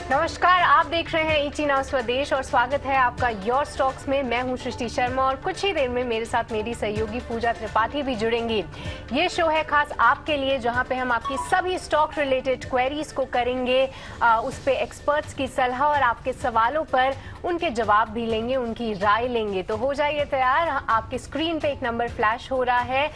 नमस्कार, आप देख रहे हैं ईटी नाउ स्वदेश और स्वागत है आपका योर स्टॉक्स में। मैं हूं सृष्टि शर्मा और कुछ ही देर में मेरे साथ मेरी सहयोगी पूजा त्रिपाठी भी जुड़ेंगी। ये शो है खास आपके लिए, जहां पे हम आपकी सभी स्टॉक रिलेटेड क्वेरीज को करेंगे उस पे एक्सपर्ट्स की सलाह और आपके सवालों पर उनके जवाब भी लेंगे, उनकी राय लेंगे। तो हो जाइए तैयार। आपकी स्क्रीन पे एक नंबर फ्लैश हो रहा है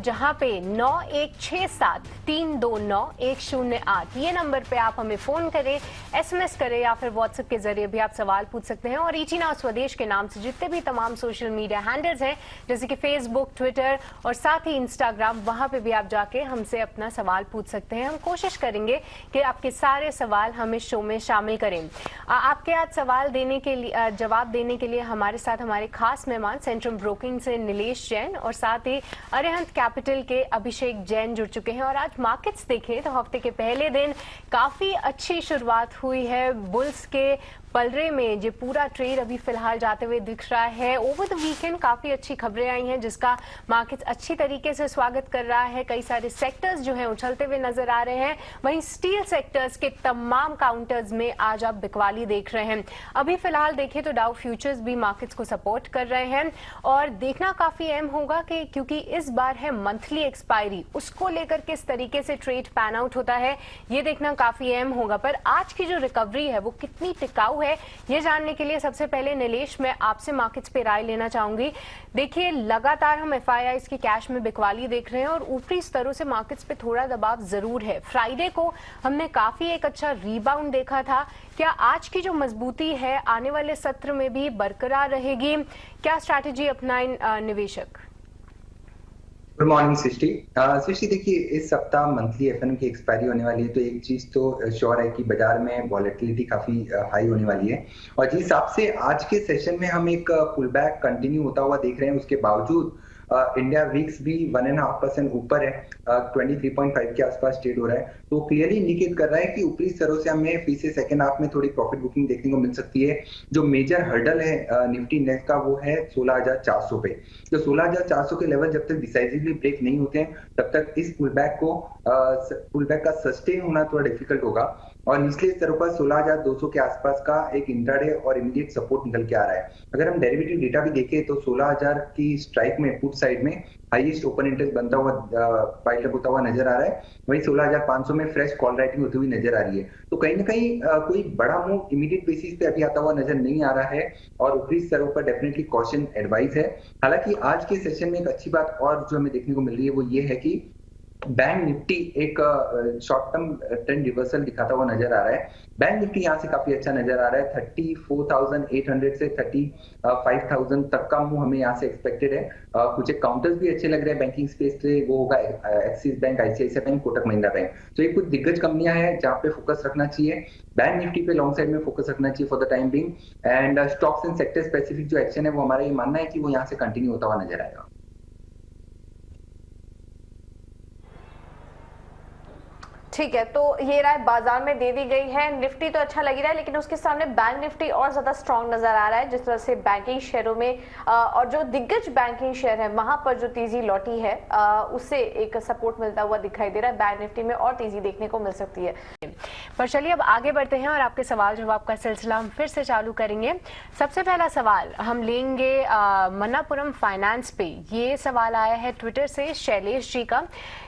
जहां पे 9167329108 ये नंबर पे आप हमें फोन करें, एसएमएस करें या फिर व्हाट्सएप के जरिए भी आप सवाल पूछ सकते हैं। और ईटी नाउ स्वदेश के नाम से जितने भी तमाम सोशल मीडिया हैंडल्स हैं, जैसे कि फेसबुक, ट्विटर और साथ ही इंस्टाग्राम, वहां पे भी आप जाके हमसे अपना सवाल पूछ सकते हैं। हम कोशिश करेंगे कि आपके सारे सवाल हम इस शो में शामिल करें। आपके आज सवाल देने के लिए, जवाब देने के लिए हमारे साथ हमारे खास मेहमान सेंट्रम ब्रोकिंग से नीलेश जैन और साथ ही अरिहंत कैपिटल के अभिषेक जैन जुड़ चुके हैं। और आज मार्केट्स देखें तो हफ्ते के पहले दिन काफी अच्छी शुरुआत हुई है बुल्स के पलरे में। जो पूरा ट्रेड अभी फिलहाल जाते हुए दिख रहा है। ओवर द वीकेंड काफी अच्छी खबरें आई हैं जिसका मार्केट अच्छी तरीके से स्वागत कर रहा है। कई सारे सेक्टर्स जो हैं उछलते हुए नजर आ रहे हैं। वहीं स्टील सेक्टर्स के तमाम काउंटर्स में आज आप बिकवाली देख रहे हैं। अभी फिलहाल देखें तो डाउ फ्यूचर्स भी मार्केट्स को सपोर्ट कर रहे हैं और देखना काफी अहम होगा कि क्योंकि इस बार है मंथली एक्सपायरी, उसको लेकर किस तरीके से ट्रेड पैन आउट होता है ये देखना काफी अहम होगा। पर आज की जो रिकवरी है वो कितनी टिकाऊ है ये जानने के लिए सबसे पहले नीलेश मैं आपसे मार्केट्स पे राय लेना चाहूंगी। देखिए लगातार हम एफआईआईज की कैश में बिकवाली देख रहे हैं और ऊपरी स्तरों से मार्केट्स पे थोड़ा दबाव जरूर है। फ्राइडे को हमने काफी एक अच्छा रीबाउंड देखा था। क्या आज की जो मजबूती है आने वाले सत्र में भी बरकरार रहेगी? क्या स्ट्रैटेजी अपनाएं निवेशक? गुड मॉर्निंग सृष्टि। सृष्टि देखिए, इस सप्ताह मंथली एफएनओ की एक्सपायरी होने वाली है, तो एक चीज तो श्योर है कि बाजार में वॉलेटिलिटी काफी हाई होने वाली है। और जिस हिसाब से आज के सेशन में हम एक पुल बैक कंटिन्यू होता हुआ देख रहे हैं, उसके बावजूद इंडिया विक्स भी 1.5% ऊपर है, 23.5 के आसपास ट्रेड हो रहा है। तो क्लियरली इंडिकेट कर रहा है कि ऊपरी स्तरों से हमें फिर से सेकंड हाफ में थोड़ी प्रॉफिट बुकिंग देखने को मिल सकती है। जो मेजर हर्डल है निफ्टी इंडेक्स का वो है 16,400 पे। तो 16,400 के लेवल जब तक डिसाइसिवली ब्रेक नहीं होते हैं तब तक इस पुल बैक का सस्टेन होना थोड़ा डिफिकल्ट होगा। और निचले स्तरों पर 16,200 के आसपास का एक इंट्राडे और इमीडिएट सपोर्ट निकल के आ रहा है। अगर हम डेरिवेटिव डेटा भी देखें तो 16,000 की स्ट्राइक में पुट साइड में हाईएस्ट ओपन इंटरेस्ट बनता हुआ पाइल अप होता हुआ नजर आ रहा है। वहीं 16,500 में फ्रेश कॉल राइटिंग होती हुई नजर आ रही है। तो कहीं ना कहीं कोई बड़ा मूव इमीडिएट बेसिस पे अभी आता हुआ नजर नहीं आ रहा है और ऊपरी स्तरों पर डेफिनेटली कॉशन एडवाइस है। हालांकि आज के सेशन में एक अच्छी बात और जो हमें देखने को मिल रही है वो ये है कि बैंक निफ्टी एक शॉर्ट टर्म ट्रेंड रिवर्सल दिखाता हुआ नजर आ रहा है। बैंक निफ्टी यहाँ से काफी अच्छा नजर आ रहा है। 34,800 से 35,000 तक का मूव हमें यहाँ से एक्सपेक्टेड है। कुछ एक काउंटर्स भी अच्छे लग रहे हैं बैंकिंग स्पेस पे, वो होगा axis bank, ICICI bank, Kotak Mahindra bank. तो ये कुछ दिग्गज कंपनियां हैं जहाँ पे फोकस रखना चाहिए। बैंक निफ्टी पे लॉन्ग साइड में फोकस रखना चाहिए for the time being. And stocks and sector specific जो एक्शन है वो हमारा ये मानना है कि वो यहाँ से कंटिन्यू होता हुआ नजर आएगा। ठीक है, तो ये राय बाजार में दे दी गई है। निफ्टी तो अच्छा लग रहा है लेकिन उसके सामने बैंक निफ्टी और ज्यादा स्ट्रांग नजर आ रहा है। जिस तरह से बैंकिंग शेयरों में और जो दिग्गज बैंकिंग शेयर है वहां पर जो तेजी लौटी है उससे एक सपोर्ट मिलता हुआ दिखाई दे रहा है। बैंक निफ्टी में और तेजी देखने को मिल सकती है। पर चलिए अब आगे बढ़ते हैं और आपके सवाल जवाब का सिलसिला हम फिर से चालू करेंगे। सबसे पहला सवाल हम लेंगे मन्नापुरम फाइनेंस पे। ये सवाल आया है ट्विटर से शैलेश जी का।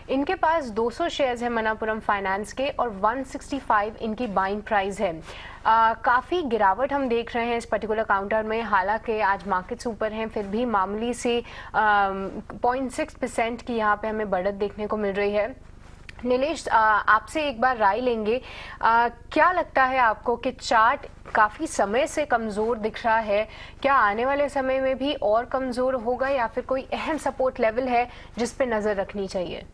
इनके पास 200 शेयर्स है मन्नापुरम फाइनेंस के और 165 इनकी बाइंग प्राइस है। काफ़ी गिरावट हम देख रहे हैं इस पर्टिकुलर काउंटर में। हालांकि आज मार्केट्स ऊपर हैं फिर भी मामूली सी 0.6% की यहाँ पे हमें बढ़त देखने को मिल रही है। नीलेश आपसे एक बार राय लेंगे। क्या लगता है आपको कि चार्ट काफी समय से कमजोर दिख रहा है, क्या आने वाले समय में भी और कमजोर होगा या फिर कोई अहम सपोर्ट लेवल है जिस पे नजर रखनी चाहिए?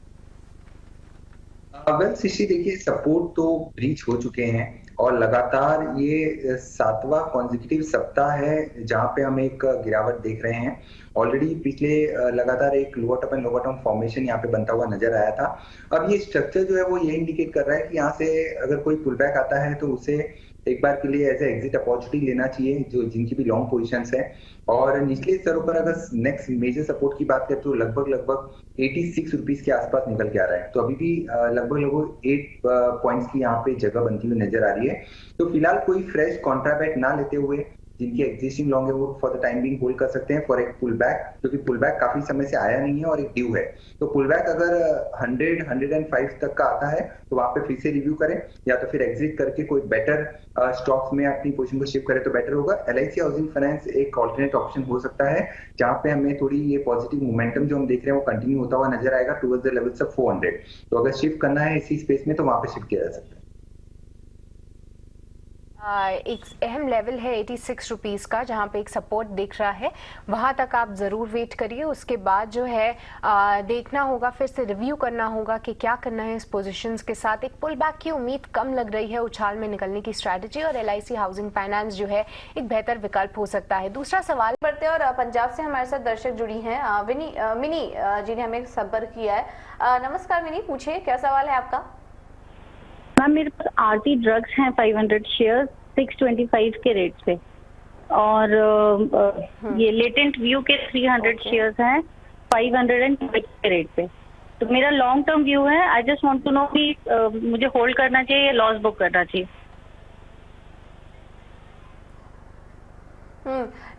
वेल शिशी, देखिए सपोर्ट तो ब्रीच हो चुके हैं और लगातार ये 7वां कॉन्जिक्यूटिव सप्ताह है जहां पे हम एक गिरावट देख रहे हैं। ऑलरेडी पिछले लगातार एक lower top and lower term formation यहाँ पे बनता हुआ नजर आया था। अब ये स्ट्रक्चर जो है वो ये इंडिकेट कर रहा है कि यहाँ से अगर कोई पुल बैक आता है तो उसे एक बार के लिए एज एग्जिट अपॉर्चुनिटी लेना चाहिए, जो जिनकी भी लॉन्ग पोजीशंस है। और निचले स्तरों पर अगर नेक्स्ट मेजर सपोर्ट की बात करें तो लगभग 86 रुपीज के आसपास निकल के आ रहा है। तो अभी भी लगभग 8 पॉइंट्स की यहाँ पे जगह बनती हुई नजर आ रही है। तो फिलहाल कोई फ्रेश कॉन्ट्राबैट ना लेते हुए जिनकी एग्जिस्टिंग लॉन्ग है वो for the time being hold कर सकते हैं फॉर एक पुल बैक, क्योंकि पुल बैक काफी समय से आया नहीं है और एक ड्यू है। तो पुल बैक अगर 100-105 तक का आता है तो वहां पे फिर से रिव्यू करें, या तो फिर एग्जिट करके कोई बेटर स्टॉक्स में अपनी पोजीशन को शिफ्ट करें तो बेटर होगा। LIC हाउसिंग फाइनेंस एक ऑल्टरनेट ऑप्शन हो सकता है, जहां पे हमें थोड़ी ये पॉजिटिव मोमेंटम जो हम देख रहे हैं वो कंटिन्यू होता हुआ नजर आएगा टुवर्ड्स द लेवल्स ऑफ 400। तो अगर शिफ्ट करना है इसी स्पेस में तो वहां पे शिफ्ट किया जा सकता है। एक अहम लेवल है 86 रुपीज़ का, जहां पे एक सपोर्ट दिख रहा है, वहां तक आप ज़रूर वेट करिए। उसके बाद जो है देखना होगा, फिर से रिव्यू करना होगा कि क्या करना है इस पोजीशंस के साथ। एक पुल बैक की उम्मीद कम लग रही है उछाल में निकलने की स्ट्रैटेजी, और LIC हाउसिंग फाइनेंस जो है एक बेहतर विकल्प हो सकता है। दूसरा सवाल बढ़ते हैं, और पंजाब से हमारे साथ दर्शक जुड़ी हैं मिनी जी ने हमें संपर्क किया है। नमस्कार मिनी, पूछिए क्या सवाल है आपका। मैम मेरे पास आरती ड्रग्स हैं 500 शेयर 625 के रेट पे, और ये लेटेंट व्यू के 300 शेयर्स हैं 520 के रेट पे। तो मेरा लॉन्ग टर्म व्यू है, I just want to know कि मुझे होल्ड करना चाहिए या लॉस बुक करना चाहिए।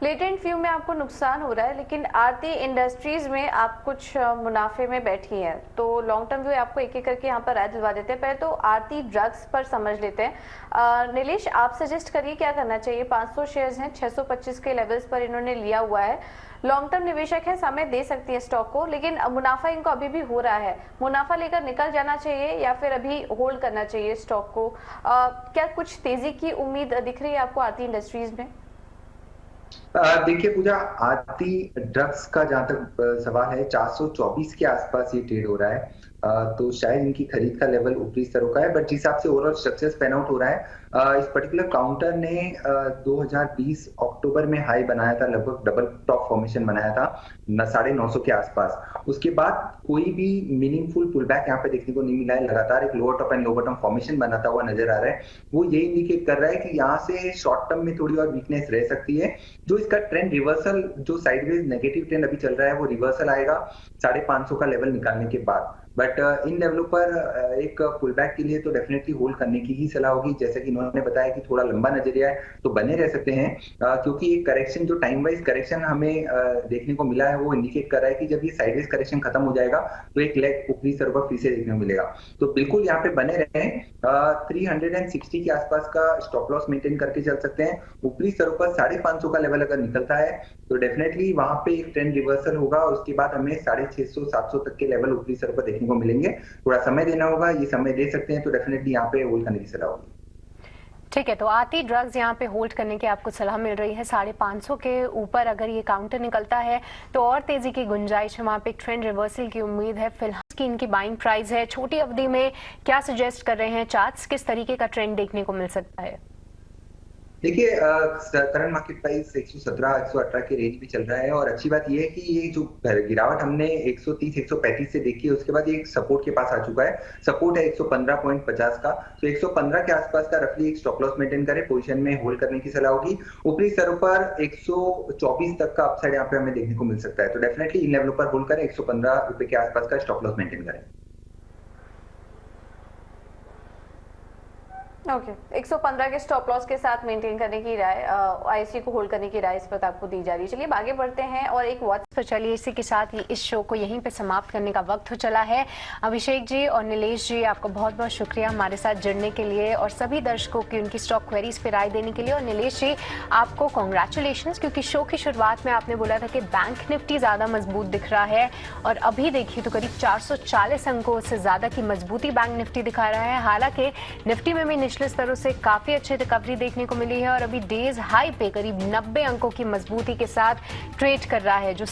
लेटेंट व्यू में आपको नुकसान हो रहा है, लेकिन आरती इंडस्ट्रीज में आप कुछ मुनाफे में बैठी हैं, तो लॉन्ग टर्म व्यू आपको एक एक करके यहाँ पर राय दिलवा देते हैं। पहले तो आरती ड्रग्स पर समझ लेते हैं। नीलेश, आप सजेस्ट करिए क्या करना चाहिए। 500 शेयर्स हैं, 625 के लेवल्स पर इन्होंने लिया हुआ है। लॉन्ग टर्म निवेशक है, समय दे सकती है स्टॉक को, लेकिन मुनाफा इनको अभी भी हो रहा है। मुनाफा लेकर निकल जाना चाहिए या फिर अभी होल्ड करना चाहिए स्टॉक को। क्या कुछ तेजी की उम्मीद दिख रही है आपको आरती इंडस्ट्रीज में? देखिए पूजा, आरती ड्रग्स का जहां तक सवाल है 424 के आसपास ये ट्रेड हो रहा है। तो शायद इनकी खरीद का लेवल ऊपरी स्तरों का है, बट जिस हिसाब से ओवरऑल स्ट्रक्चर पैन आउट हो रहा है, इस पर्टिकुलर काउंटर ने 2020 अक्टूबर में हाई बनाया था, लगभग डबल टॉप फॉर्मेशन बनाया था 950 के आसपास। उसके बाद कोई भी मीनिंगफुल पुल बैक यहाँ पे देखने को नहीं मिला है। लगातार एक lower top and lower term formation बनाता हुआ नजर आ रहा है। वो ये इंडिकेट कर रहा है कि यहाँ से शॉर्ट टर्म में थोड़ी और वीकनेस रह सकती है। जो इसका ट्रेंड रिवर्सल, जो साइडवेज नेगेटिव ट्रेंड अभी चल रहा है, वो रिवर्सल आएगा 550 का लेवल निकालने के बाद। बट इन लेवलों पर एक पुल बैक के लिए तो डेफिनेटली होल्ड करने की ही सलाह होगी। जैसे कि इन्होंने बताया कि थोड़ा लंबा नजरिया है तो बने रह सकते हैं, क्योंकि एक करेक्शन, जो टाइम वाइज करेक्शन हमें देखने को मिला है, वो इंडिकेट कर रहा है कि जब ये साइडवेज करेक्शन खत्म हो जाएगा तो एक लेग ऊपरी स्तर पर फिर से देखने को मिलेगा। तो बिल्कुल यहाँ पे बने रहे। 360 के आसपास का स्टॉप लॉस मेंटेन करके चल सकते हैं। ऊपरी स्तरों पर 550 का लेवल अगर निकलता है तो डेफिनेटली वहां पे एक ट्रेंड रिवर्सल होगा, और उसके बाद हमें 650-700 तक के लेवल ऊपरी स्तर पर देखने को मिलेंगे। थोड़ा समय देना होगा, ये समय दे सकते हैं तो डेफिनेटली यहाँ पे होल्ड करने की सलाह होगी। ठीक है, तो आरती ड्रग्स यहाँ पे होल्ड करने की आपको सलाह मिल रही है। 550 के ऊपर अगर ये काउंटर निकलता है तो और तेजी की गुंजाइश है, वहाँ पे एक ट्रेंड रिवर्सल की उम्मीद है। फिलहाल की इनकी बाइंग प्राइस है। छोटी अवधि में क्या सजेस्ट कर रहे हैं चार्ट्स, किस तरीके का ट्रेंड देखने को मिल सकता है? देखिए, करंट मार्केट प्राइस 117-118 के रेंज में चल रहा है, और अच्छी बात ये है कि ये जो गिरावट हमने 130-135 से देखी है, उसके बाद ये एक सपोर्ट के पास आ चुका है। सपोर्ट है 115.50 का, तो 115 के आसपास का रफली एक स्टॉप लॉस मेंटेन करें, पोजीशन में होल्ड करने की सलाह होगी। ऊपरी स्तरों पर 124 तक का अपसाइड यहाँ पे हमें देखने को मिल सकता है, तो डेफिनेटली इन लेवलों पर होल्ड करें। 115 रुपए के आसपास का स्टॉप लॉस मेंटेन करें। ओके, 115 के स्टॉप लॉस के साथ मेंटेन करने की राय, आईसी को होल्ड करने की राय इस वक्त आपको दी जा रही है। चलिए आगे बढ़ते हैं, और एक व्हाट्सएप तो चलिए इसी के साथ ही इस शो को यहीं पे समाप्त करने का वक्त हो चला है। अभिषेक जी और नीलेश जी, आपका बहुत बहुत शुक्रिया हमारे साथ जुड़ने के लिए, और सभी दर्शकों की उनकी स्टॉक क्वेरीज पे राय देने के लिए। और नीलेश जी, आपको कॉन्ग्रेचुलेशंस, क्योंकि शो की शुरुआत में आपने बोला था कि बैंक निफ्टी ज्यादा मजबूत दिख रहा है, और अभी देखिए तो करीब 440 अंकों से ज्यादा की मजबूती बैंक निफ्टी दिखा रहा है। हालांकि निफ्टी में भी निचले स्तरों से काफी अच्छी रिकवरी देखने को मिली है, और अभी डेज हाई पे करीब 90 अंकों की मजबूती के साथ ट्रेड कर रहा है, जो